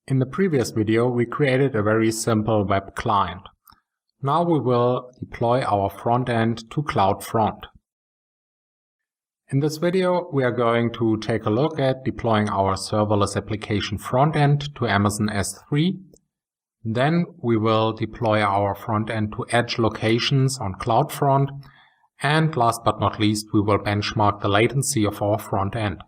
In the previous video, we created a very simple web client. Now we will deploy our front end to CloudFront. In this video, we are going to take a look at deploying our serverless application front end to Amazon S3. Then we will deploy our front end to edge locations on CloudFront. And last but not least, we will benchmark the latency of our front end.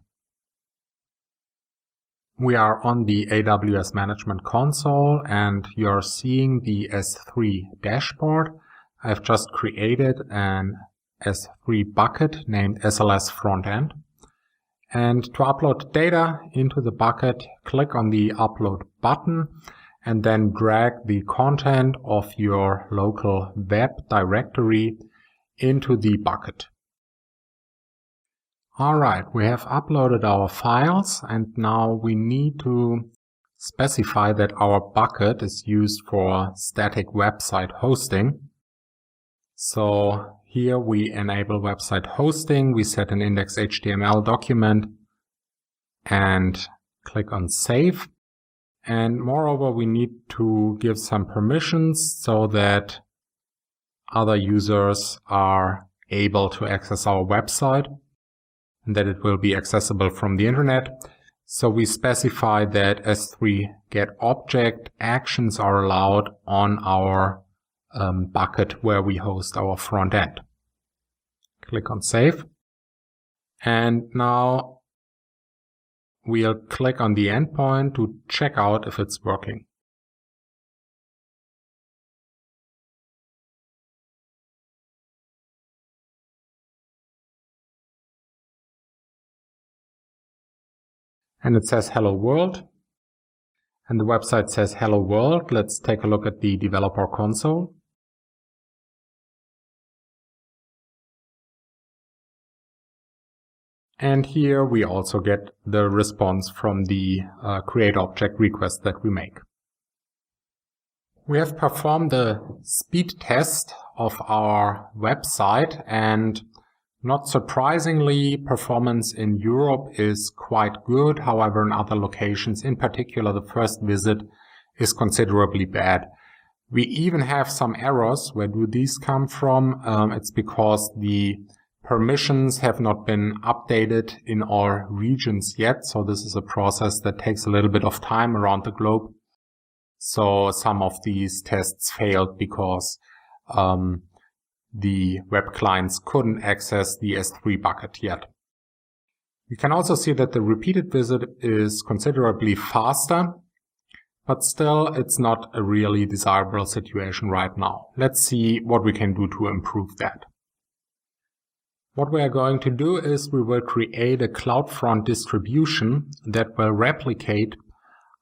We are on the AWS Management Console and you're seeing the S3 dashboard. I've just created an S3 bucket named SLS Frontend. And to upload data into the bucket, click on the Upload button and then drag the content of your local web directory into the bucket. Alright, we have uploaded our files and now we need to specify that our bucket is used for static website hosting. So here we enable website hosting, we set an index.html document and click on Save. And moreover, we need to give some permissions so that other users are able to access our website and that it will be accessible from the internet. So we specify that S3 get object actions are allowed on our bucket where we host our front end. Click on Save. And now we'll click on the endpoint to check out if it's working. And it says Hello World. And the website says Hello World. Let's take a look at the developer console. And here we also get the response from the create object request that we make. We have performed the speed test of our website, and not surprisingly, performance in Europe is quite good. However, in other locations, in particular the first visit, is considerably bad. We even have some errors. Where do these come from? It's because the permissions have not been updated in all regions yet. So this is a process that takes a little bit of time around the globe. So some of these tests failed because the web clients couldn't access the S3 bucket yet. You can also see that the repeated visit is considerably faster, but still it's not a really desirable situation right now. Let's see what we can do to improve that. What we are going to do is we will create a CloudFront distribution that will replicate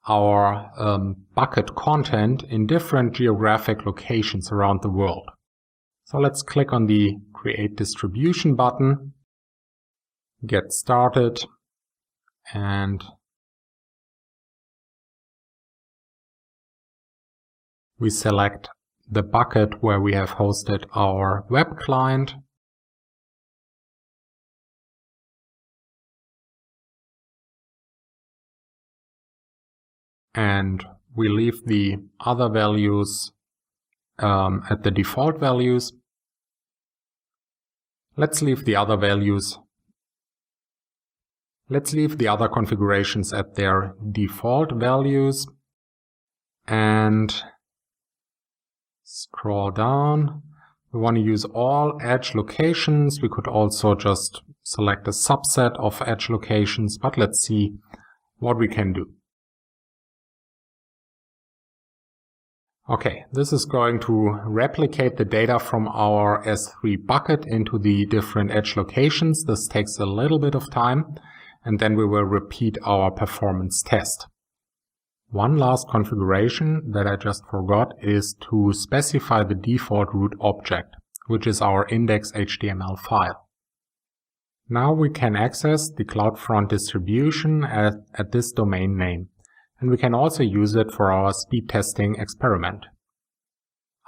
our bucket content in different geographic locations around the world. So let's click on the Create Distribution button, get started, and we select the bucket where we have hosted our web client. And we leave the other values at the default values. Let's leave the other values. Let's leave the other configurations at their default values and scroll down. We want to use all edge locations. We could also just select a subset of edge locations, but let's see what we can do. Okay, this is going to replicate the data from our S3 bucket into the different edge locations. This takes a little bit of time, and then we will repeat our performance test. One last configuration that I just forgot is to specify the default root object, which is our index.html file. Now we can access the CloudFront distribution at this domain name. And we can also use it for our speed testing experiment.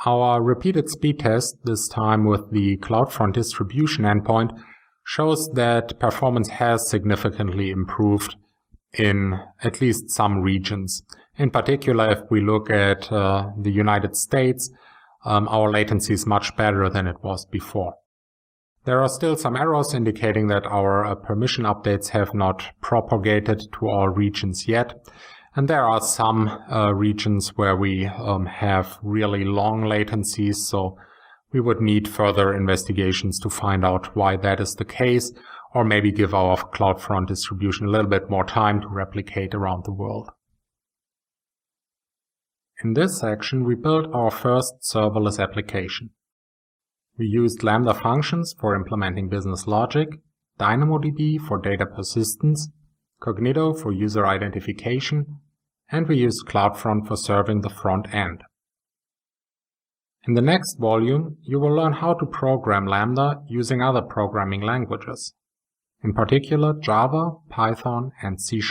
Our repeated speed test, this time with the CloudFront distribution endpoint, shows that performance has significantly improved in at least some regions. In particular, if we look at the United States, our latency is much better than it was before. There are still some errors indicating that our permission updates have not propagated to all regions yet. And there are some regions where we have really long latencies, so we would need further investigations to find out why that is the case, or maybe give our CloudFront distribution a little bit more time to replicate around the world. In this section, we built our first serverless application. We used Lambda functions for implementing business logic, DynamoDB for data persistence, Cognito for user identification, and we used CloudFront for serving the front end. In the next volume, you will learn how to program Lambda using other programming languages, in particular Java, Python, and C#.